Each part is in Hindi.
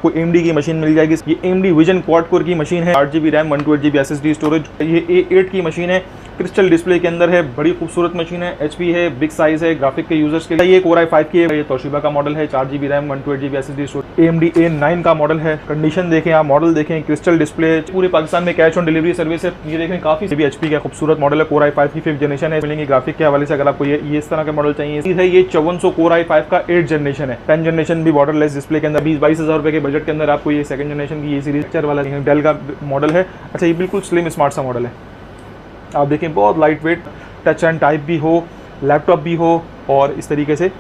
आपको AMD की मशीन मिल जाएगी। ये AMD विजन क्वाड कोर की मशीन है, 8GB RAM 128GB SSD storage. ये A8 की मशीन है, क्रिस्टल डिस्प्ले के अंदर है, बड़ी खूबसूरत मशीन है, HP है, बिग साइज है, ग्राफिक के यूजर्स के लिए। ये Core i5 की है, ये तोशिबा का मॉडल है, 4GB RAM 128GB SSD storage. AMD A9 का मॉडल है। कंडीशन देखें आप, मॉडल देखें, क्रिस्टल डिस्प्ले, पूरे पाकिस्तान में कैश ऑन डिलीवरी सर्विस है। ये देखें काफी HP का खूबसूरत मॉडल है, Core i5 की 5th जनरेशन है। मिलेंगे ग्राफिक के हवाले से अगर आपको ये इस तरह का मॉडल चाहिए है। ये 5400 Core i5 का 8th जनरेशन है, 10th जनरेशन भी बॉर्डरलेस डिस्प्ले के अंदर। 20-22 हज़ार रुपए के बजट के अंदर आपको ये 2nd जनरेशन की ये सीरीज वाला डेल का मॉडल है। अच्छा, ये बिल्कुल स्लिम स्मार्ट सा मॉडल है। आप देखें बहुत light weight, touch and type भी हो, लैपटॉप भी हो, और इस तरीके से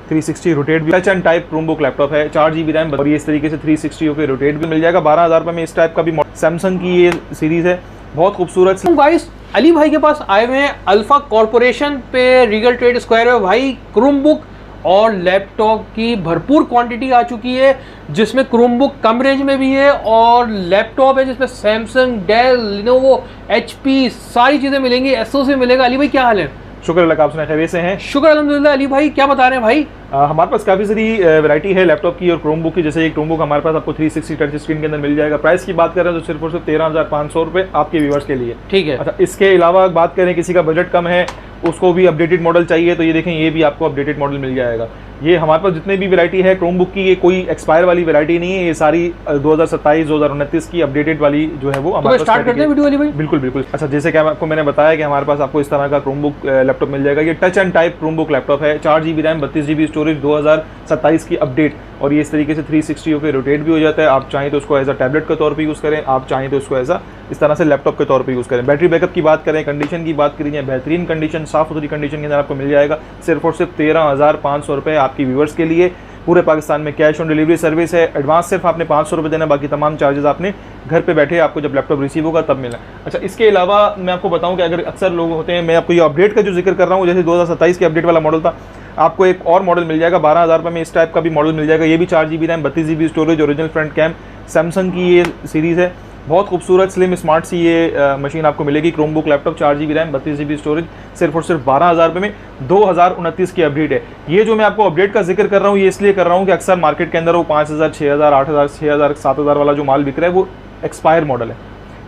360 रोटेट भी। Touch and type Chromebook laptop है, 4GB रैम, और ये इस तरीके से 360 होकर रोटेट भी मिल जाएगा। 12,000 रुपये में इस टाइप का भी सैमसंग की ये सीरीज है, बहुत खूबसूरत। गाइस अली भाई के पास आए हुए हैं अल्फा कॉर्पोरेशन पे, रीगल ट्रेड स्क्वायर में भाई क्रोमबुक और लैपटॉप की भरपूर क्वांटिटी आ चुकी है, जिसमें क्रोमबुक कम रेंज में भी है और लैपटॉप है जिसमें सैमसंग, डेल, लिनोवो, HP सारी चीज़ें मिलेंगी, एसओसी मिलेगा। अली भाई क्या हाल है? शुक्र अल्लाह का, आप सुनाए खैरियत से हैं? शुक्र अल्हम्दुलिल्लाह। अली भाई क्या बता रहे हैं भाई? हमारे पास काफ़ी सारी वैरायटी है लैपटॉप की और क्रोमबुक की। जैसे एक क्रोमबुक हमारे पास आपको 360 टच स्क्रीन के अंदर मिल जाएगा। प्राइस की बात करें तो सिर्फ और सिर्फ 13,500 रुपये आपके व्यूअर्स के लिए। ठीक है। अच्छा, इसके अलावा बात करें किसी का बजट कम है, उसको भी अपडेटेड मॉडल चाहिए, तो ये देखें ये भी आपको अपडेटेड मॉडल मिल जाएगा। ये हमारे पास जितने भी वैरायटी है क्रोमबुक की, ये कोई एक्सपायर वाली वैरायटी नहीं है, ये सारी 2027, 2029 की अपडेटेड वाली जो है वो हमारे पास। स्टार्ट करते हैं वीडियो वाली भाई। बिल्कुल बिल्कुल। अच्छा, जैसे कि आपको मैंने बताया कि हमारे पास आपको इस तरह का क्रोमबुक लैपटॉप मिल जाएगा। ये touch and type Chromebook laptop है, 4GB रैम 32GB स्टोरेज, 2027 की अपडेट, और ये इस तरीके से 360 होकर रोटेट भी हो जाता है। आप चाहें तो उसको एज अ टैबलेट के तौर पर यूज़ करें, आप चाहें तो उसको एज इस तरह से लैपटॉप के तौर पर यूज़ करें। बैटरी बैकअप की बात करें, कंडीशन की बात करें, बेहतरीन कंडीशन, साफ सुथरी कंडीशन के अंदर आपको मिल जाएगा। सिर्फ और सिर्फ 13,500 रुपये आपकी व्यूअर्स के लिए। पूरे पाकिस्तान में कैश ऑन डिलीवरी सर्विस है। एडवांस सिर्फ आपने 500 रुपये देना, बाकी तमाम चार्जेस आपने घर पे बैठे आपको जब लैपटॉप रिसीव होगा तब मिलना। अच्छा, इसके अलावा मैं आपको बताऊं कि अगर अक्सर लोग होते हैं, मैं आपको ये अपडेट का जो जिक्र कर रहा हूँ, जैसे 2027 के अपडेट वाला मॉडल था, आपको एक और मॉडल मिल जाएगा 12,000 रुपये में, इस टाइप का भी मॉडल मिल जाएगा। ये भी 4GB RAM 32GB storage, original front cam, Samsung की ये सीरीज़ है, बहुत खूबसूरत स्लिम स्मार्ट सी ये मशीन आपको मिलेगी। Chromebook laptop, 4GB RAM 32GB storage, सिर्फ और सिर्फ 12,000 रुपये में। 2029 की अपडेट है। ये जो मैं आपको अपडेट का जिक्र कर रहा हूँ, ये इसलिए कर रहा हूँ कि अक्सर मार्केट के अंदर वो 5,000, 6,000, 8,000, 6,000, 7,000 वाला जो माल बिक रहा है वो एक्सपायर मॉडल है।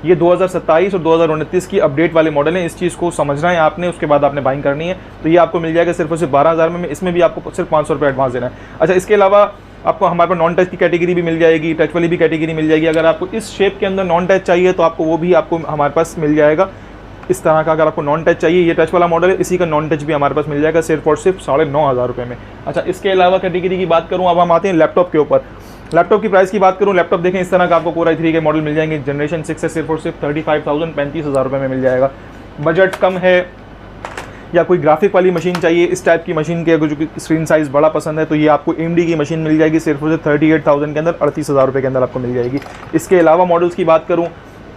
ये 2027 और 2029 की अपडेट वाले मॉडल हैं। इस चीज़ को समझना है आपने, उसके बाद आपने बाइंग करनी है। तो ये आपको मिल जाएगा सिर्फ और सिर्फ 12,000 में। इसमें भी आपको सिर्फ 500 रुपये एडवांस देना है। अच्छा, इसके अलावा आपको हमारे पास नॉन टच की कैटेगरी भी मिल जाएगी, टच वाली भी कैटेगरी मिल जाएगी। अगर आपको इस शेप के अंदर नॉन टच चाहिए तो आपको वो भी आपको हमारे पास मिल जाएगा इस तरह का। अगर आपको नॉन टच चाहिए, ये टच वाला मॉडल है, इसी का नॉन टच भी हमारे पास मिल जाएगा सिर्फ और सिर्फ 9,500 रुपये में। अच्छा, इसके अलावा कैटेगरी की बात करूँ, अब हम आते हैं लैपटॉप के ऊपर। लैपटॉप की प्राइस की बात करूँ, लैपटॉप देखें इस तरह का आपको Core i3 के मॉडल मिल जाएंगे, जनरेशन 6 से सिर्फ और सिर्फ 35,000, 35,000 रुपये में मिल जाएगा। बजट कम है या कोई ग्राफिक वाली मशीन चाहिए, इस टाइप की मशीन के अगर जो स्क्रीन साइज़ बड़ा पसंद है तो ये आपको AMD की मशीन मिल जाएगी सिर्फ और सिर्फ 38,000 के अंदर, 38,000 रुपये के अंदर आपको मिल जाएगी। इसके अलावा मॉडल्स की बात करूँ,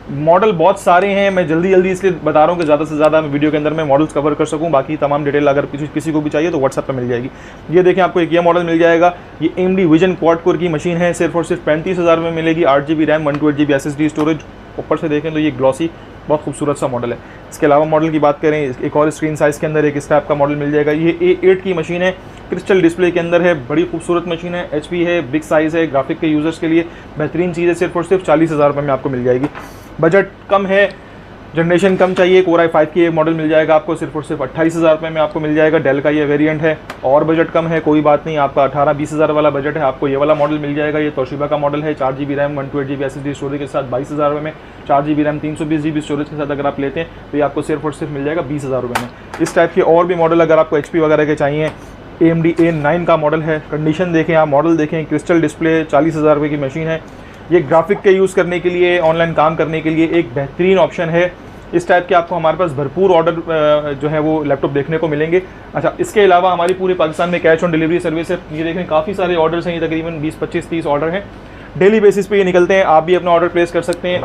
मॉडल बहुत सारे हैं, मैं जल्दी इसलिए बता रहा हूँ कि ज़्यादा से ज़्यादा मैं वीडियो के अंदर मैं मॉडल्स कवर कर सकूँ। बाकी तमाम डिटेल अगर किसी को भी चाहिए तो व्हाट्सएप पे मिल जाएगी। ये देखें आपको एक ये मॉडल मिल जाएगा, ये AMD विजन क्वाड कोर की मशीन है, सिर्फ और सिर्फ 35,000 में मिलेगी। 8GB RAM 128GB SSD storage. ऊपर से देखें तो ये ग्लॉसी बहुत खूबसूरत सा मॉडल है। इसके अलावा मॉडल की बात करें, एक और स्क्रीन साइज़ के अंदर एक इस टाइप का मॉडल मिल जाएगा। ये A8 की मशीन है, क्रिस्टल डिस्प्ले के अंदर है, बड़ी खूबसूरत मशीन है, HP है, बिग साइज़ है, ग्राफिक के यूज़र्स के लिए बेहतरीन चीज़ है। सिर्फ और सिर्फ 40,000 रुपये में आपको मिल जाएगी। बजट कम है, जनरेशन कम चाहिए, Core i5 की एक मॉडल मिल जाएगा आपको सिर्फ और सिर्फ 28,000 रुपये में आपको मिल जाएगा। डेल का ये वेरिएंट है। और बजट कम है, कोई बात नहीं, आपका 18-20 हज़ार वाला बजट है, आपको ये वाला मॉडल मिल जाएगा। ये तोशिबा का मॉडल है, 4GB RAM 128GB SSD storage के साथ 22,000 रुपये में। 4GB रैम 320GB स्टोरेज के साथ अगर आप लेते हैं तो ये आपको सिर्फ और सिर्फ मिल जाएगा 20,000 रुपये में। इस टाइप के और भी मॉडल अगर आपको HP वगैरह के चाहिए, AMD A9 का मॉडल है। कंडीशन देखें आप, मॉडल देखें, क्रिस्टल डिस्प्ले, 40,000 रुपये की मशीन है। ये ग्राफिक के यूज़ करने के लिए, ऑनलाइन काम करने के लिए एक बेहतरीन ऑप्शन है। इस टाइप के आपको हमारे पास भरपूर ऑर्डर जो है वो लैपटॉप देखने को मिलेंगे। अच्छा, इसके अलावा हमारी पूरे पाकिस्तान में कैश ऑन डिलीवरी सर्विस है। ये देखें काफ़ी सारे ऑर्डर्स हैं, ये तकरीबन 20, 25, 30 ऑर्डर हैं, डेली बेसिस पे ये निकलते हैं। आप भी अपना ऑर्डर प्लेस कर सकते हैं।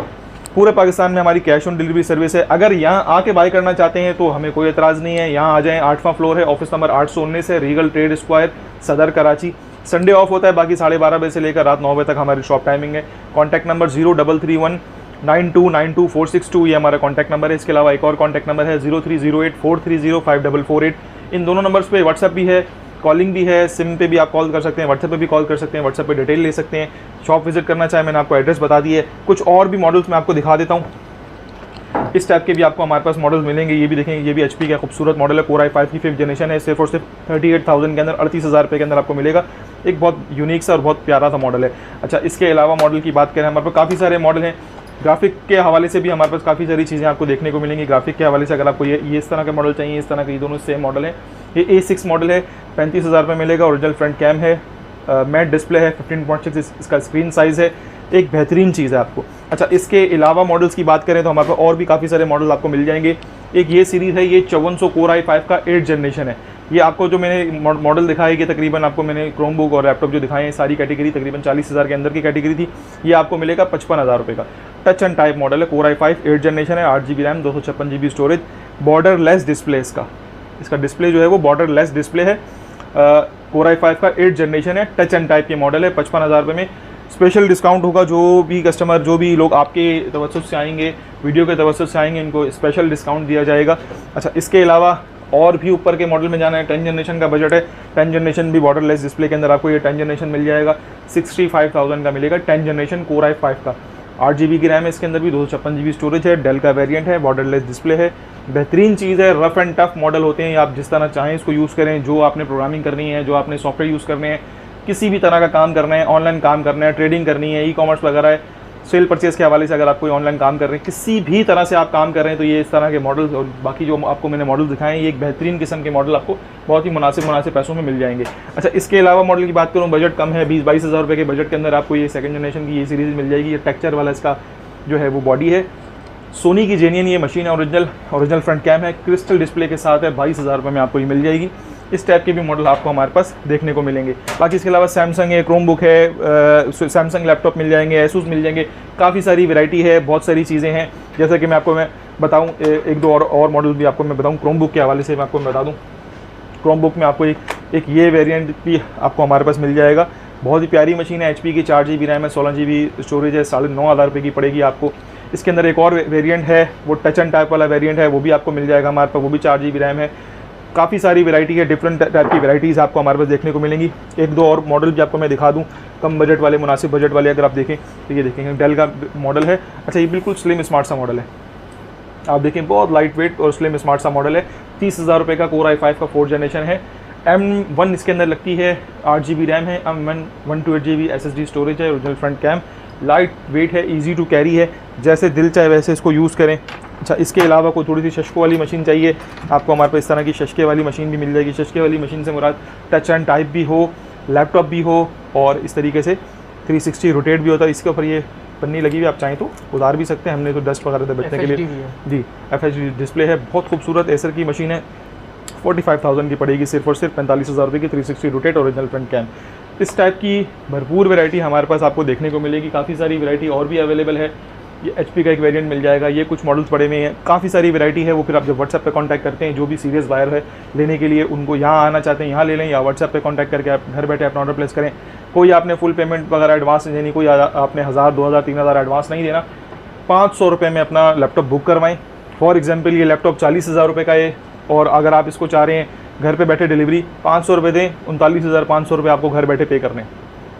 पूरे पाकिस्तान में हमारी कैश ऑन डिलीवरी सर्विस है। अगर यहाँ आके बाय करना चाहते हैं तो हमें कोई एतराज़ नहीं है, यहाँ आ जाएँ। 8वां फ्लोर है, ऑफिस नंबर 819 है, रीगल ट्रेड स्क्वायर, सदर कराची। संडे ऑफ होता है, बाकी 12:30 बजे से लेकर रात 9 बजे तक हमारी शॉप टाइमिंग है। कॉन्टैक्ट नंबर 0331929462 ये हमारा कॉन्टैक्ट नंबर है। इसके अलावा एक और कॉन्टैक्ट नंबर है 0308430544 इन दोनों नंबर्स पे व्हाट्सएप भी है। कॉलिंग भी है, सिम पे भी आप कॉल कर सकते हैं, व्हाट्सएप पे भी कॉल कर सकते हैं, व्हाट्सएप पे डिटेल ले सकते हैं। शॉप विजिट करना चाहे मैंने आपको एड्रेस बता दी है। कुछ और भी मॉडल्स मैं आपको दिखा देता हूँ। इस टाइप के भी आपको हमारे पास मॉडल्स मिलेंगे। ये भी देखेंगे, ये भी HP का खूबसूरत मॉडल है, Core i5 की 5th जनरेशन है। सिर्फ और सिर्फ 38,000 के अंदर, 38,000 रुपये के अंदर आपको मिलेगा। एक बहुत यूनिक सा और बहुत प्यारा सा मॉडल है। अच्छा, इसके अलावा मॉडल की बात करें, हमारे पास काफ़ी सारे मॉडल हैं। ग्राफिक के हवाले से भी हमारे पास काफ़ी सारी चीज़ें आपको देखने को मिलेंगी। ग्राफिक के हवाले से अगर आपको ये इस तरह के मॉडल चाहिए, इस तरह के, ये दोनों सेम मॉडल है। ये A6 मॉडल है, 35,000 रुपये मिलेगा। ओरिजिनल फ्रंट कैम है, मैट डिस्प्ले है, 15.6 इसका स्क्रीन साइज़ है। एक बेहतरीन चीज़ है आपको। अच्छा, इसके अलावा मॉडल्स की बात करें तो हमारे पास और भी काफ़ी सारे मॉडल आपको मिल जाएंगे। एक ये सीरीज़ है, ये 5400 Core i5 का 8th जनरेशन है। ये आपको जो मैंने मॉडल दिखाई कि तकरीबन आपको मैंने क्रोमबुक और लैपटॉप जो दिखाए हैं, सारी कैटेगरी तकरीबन 40,000 के अंदर की कैटेगरी थी। ये आपको मिलेगा 55,000 रुपये का। टच एंड टाइप मॉडल है, Core i5 8th जनरेशन है, 8GB RAM, 256GB storage, border less display इसका डिस्प्ले जो है वो बॉर्डर लेस डिस्प्ले है। Core i5 का 8th जनरेशन है, टच एंड टाइप के मॉडल है। 55,000 रुपये में स्पेशल डिस्काउंट होगा। जो भी कस्टमर, जो भी लोग आपके तवज्जुह से आएंगे, वीडियो के तवज्जुह से आएंगे, इनको स्पेशल डिस्काउंट दिया जाएगा। अच्छा, इसके अलावा और भी ऊपर के मॉडल में जाना है, 10th जनरेशन का बजट है। 10th जनरेशन भी बॉर्डर लेस डिस्प्ले के अंदर आपको ये 10th जनरेशन मिल जाएगा। 65,000 का मिलेगा 10th जनरेशन Core i5 का। 8GB की रैम है, इसके अंदर भी 256GB स्टोरेज है, डेल का वेरिएंट है, बॉर्डर लेस डिस्प्ले है। बेहतरीन चीज़ है, रफ एंड टफ मॉडल होते हैं। आप जिस तरह चाहें इसको यूज़ करें, जो आपने प्रोग्रामिंग करनी है, जो आपने सॉफ्टवेयर यूज़ करने हैं, किसी भी तरह का काम करना है, ऑनलाइन काम करना है, ट्रेडिंग करनी है, ई-कॉमर्स वगैरह है, सेल परचेज़ के हवाले से अगर आप कोई ऑनलाइन काम कर रहे हैं, किसी भी तरह से आप काम कर रहे हैं, तो ये इस तरह के मॉडल्स और बाकी जो आपको मैंने मॉडल दिखाए हैं, ये एक बेहतरीन किस्म के मॉडल आपको बहुत ही मुनासिब पैसों में मिल जाएंगे। अच्छा, इसके अलावा मॉडल की बात करूँ, बजट कम है, 20-22 हज़ार रुपये के बजट के अंदर आपको ये 2nd जनरेशन की ये सीरीज़ मिल जाएगी। ये टेक्सचर वाला इसका जो है वो बॉडी है, सोनी की जेन्युइन ये मशीन है, ओरिजिनल फ्रंट कैम है, क्रिस्टल डिस्प्ले के साथ है। 22,000 रुपये में आपको ये मिल जाएगी। इस टाइप के भी मॉडल आपको हमारे पास देखने को मिलेंगे। बाकी इसके अलावा सैमसंग है, क्रोमबुक है, सैमसंग लैपटॉप मिल जाएंगे, एसूस मिल जाएंगे, काफ़ी सारी वैरायटी है, बहुत सारी चीज़ें हैं। जैसे कि मैं बताऊँ, एक दो और मॉडल भी आपको मैं बताऊँ क्रोमबुक के हवाले से मैं आपको बता दूँ। क्रोमबुक में आपको एक ये वेरिएंट भी आपको हमारे पास मिल जाएगा। बहुत ही प्यारी मशीन है, HP की 4GB रैम है, 16GB स्टोरेज है, 9,500 रुपये की पड़ेगी आपको। इसके अंदर एक और वेरिएंट है, वो टच एंड टाइप वाला वेरिएंट है, वो भी आपको मिल जाएगा हमारे पास, वो भी 4GB रैम है। काफ़ी सारी वैरायटी है, डिफरेंट टाइप की वैराइटीज़ आपको हमारे पास देखने को मिलेंगी। एक दो और मॉडल भी आपको मैं दिखा दूं, कम बजट वाले, मुनासिब बजट वाले। अगर आप देखें तो ये देखेंगे डेल का मॉडल है। अच्छा, ये बिल्कुल स्लिम स्मार्ट सा मॉडल है, आप देखें, बहुत लाइट वेट और स्लिम स्मार्ट सा मॉडल है। 30,000 रुपये का Core i5 का 4th जनरेशन है। M1 इसके अंदर लगती है, 8GB रैम है, M1 128GB SSD स्टोरेज है, original front cam, light weight है, ईजी टू कैरी है, जैसे दिल चाहे वैसे इसको यूज़ करें। अच्छा, इसके अलावा कोई थोड़ी सी शशकों वाली मशीन चाहिए आपको, हमारे पास इस तरह की शशके वाली मशीन भी मिल जाएगी। शशके वाली मशीन से मुराद टच एंड टाइप भी हो, लैपटॉप भी हो, और इस तरीके से 360 रोटेट भी होता है। इसके ऊपर ये पन्नी लगी हुई, आप चाहें तो उतार भी सकते हैं। हमने तो डस्ट वगैरह से बचने के लिए जी FHD डिस्प्ले है, बहुत खूबसूरत एसर की मशीन है। 45,000 की पड़ेगी सिर्फ और सिर्फ 45,000 रुपये की 360 रोटेट ओरिजिनल फ्रंट कैम। इस टाइप की भरपूर वैरायटी हमारे पास आपको देखने को मिलेगी। काफ़ी सारी वैरायटी और भी अवेलेबल है। ये HP का एक वेरिएंट मिल जाएगा, ये कुछ मॉडल्स पड़े हुए हैं, काफ़ी सारी वैरायटी है। वो फिर आप जब व्हाट्सएप पे कांटेक्ट करते हैं, जो भी सीरियस बायर है लेने के लिए, उनको यहाँ आना चाहते हैं यहाँ ले लें, या व्हाट्सएप पे कांटेक्ट करके आप घर बैठे अपना ऑर्डर प्लेस करें। कोई आपने फुल पेमेंट वगैरह एडवांस नहीं देनी, कोई आपने 1,000 2,000 3,000 एडवांस नहीं देना। 500 रुपये में अपना लैपटॉप बुक करवाएं। फॉर एग्जाम्पल, ये लैपटॉप 40,000 रुपये का है, और अगर आप इसको चाह रहे हैं घर पे बैठे डिलीवरी, 500 रुपये दें, 39,500 रुपये आपको घर बैठे पे करने।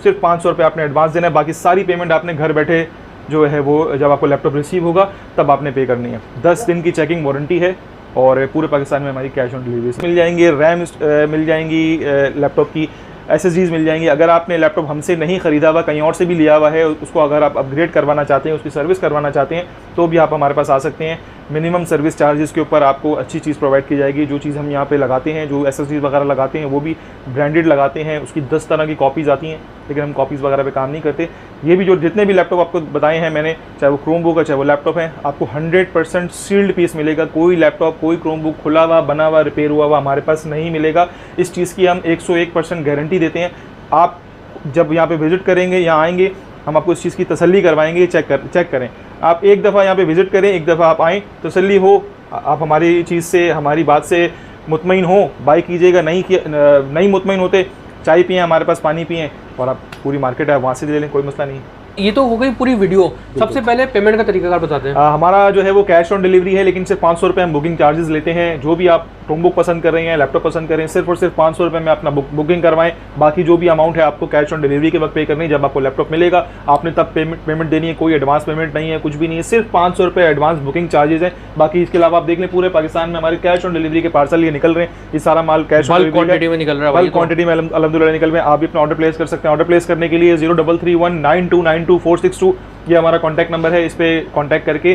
सिर्फ 500 रुपये आपने एडवांस देना है, बाकी सारी पेमेंट आपने घर बैठे जो है वो जब आपको लैपटॉप रिसीव होगा तब आपने पे करनी है। 10 दिन की चेकिंग वारंटी है, और पूरे पाकिस्तान में हमारी कैश ऑन डिलीवरी मिल जाएंगी। रैम मिल जाएंगी लैपटॉप की, SSDs मिल जाएंगी। अगर आपने लैपटॉप हमसे नहीं ख़रीदा हुआ, कहीं और से भी लिया हुआ है, उसको अगर आप अपग्रेड करवाना चाहते हैं, उसकी सर्विस करवाना चाहते हैं, तो भी आप हमारे पास आ सकते हैं। मिनिमम सर्विस चार्जेस के ऊपर आपको अच्छी चीज़ प्रोवाइड की जाएगी। जो चीज़ हम यहाँ पे लगाते हैं, जो SSDs वगैरह लगाते हैं, वो भी ब्रांडेड लगाते हैं। उसकी 10 तरह की कॉपीज़ आती हैं, लेकिन हम कॉपीज़ वगैरह पे काम नहीं करते। ये भी जो जितने भी लैपटॉप आपको बताए हैं मैंने, चाहे वो क्रोमबुक है चाहे वो लैपटॉप है, आपको 100% सील्ड पीस मिलेगा। कोई लैपटॉप, कोई क्रोमबुक खुला हुआ, बना हुआ, रिपेयर हुआ हुआ हमारे पास नहीं मिलेगा। इस चीज़ की हम 101% गारंटी देते हैं। आप जब यहाँ पे विज़िट करेंगे, यहाँ आएंगे, हम आपको इस चीज़ की तसल्ली करवाएंगे। चेक करें, आप एक दफ़ा यहाँ पे विज़िट करें, एक दफ़ा आप आएँ, तसल्ली हो, आप हमारी चीज़ से, हमारी बात से मुतमईन हो, बाई कीजिएगा। नहीं मुतमईन होते, चाय पिएँ, हमारे पास पानी पिएँ, और आप पूरी मार्केट है वहाँ से ले लें, कोई मसला नहीं। ये तो हो गई पूरी वीडियो। सबसे पहले पेमेंट का तरीकाकार बताते हैं। हमारा जो है वो कैश ऑन डिलीवरी है, लेकिन सिर्फ 500 रुपये हम बुकिंग चार्जेस लेते हैं। जो भी आप क्रोमबुक पसंद कर रहे हैं, लैपटॉप पसंद कर रहे हैं, सिर्फ और सिर्फ 500 रुपये में अपना बुकिंग करवाएं। बाकी जो भी अमाउंट है आपको कैश ऑन डिलीवरी के वक्त पे करनी है। जब आपको लैपटॉप मिलेगा आपने तब पेमेंट देनी है। कोई एडवांस पेमेंट नहीं है, कुछ भी नहीं है, सिर्फ 500 रुपये एडवांस बुकिंग चार्जेस है। बाकी इसके अलावा आप देख लें पूरे पाकिस्तान में हमारे कैश ऑन डिलीवरी के पार्सल ये निकल रहे हैं। ये सारा माल कैश ऑन क्वांटिटी में निकल रहा है, बल्क क्वांटिटी में अल्हम्दुलिल्लाह निकल रहे हैं। आप भी अपना ऑर्डर प्लेस कर सकते हैं। ऑर्डर प्लेस करने के लिए 033192922462 ये हमारा कॉन्टैक्ट नंबर है। इस पर कॉन्टैक्ट करके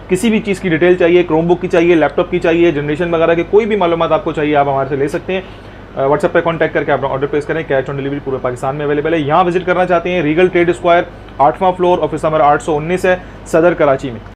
किसी भी चीज़ की डिटेल चाहिए, क्रोमबुक की चाहिए, लैपटॉप की चाहिए, जनरेशन वगैरह के कोई भी मालूमात आपको चाहिए आप हमारे से ले सकते हैं। व्हाट्सएप पे कॉन्टैक्ट करके आप ऑर्डर प्लेस करें। कैश ऑन डिलीवरी पूरे पाकिस्तान में अवेलेबल है। यहाँ विजिट करना चाहते हैं रीगल ट्रेड स्क्वायर 8वां फ्लोर, ऑफिस नंबर 819 है, सदर कराची में।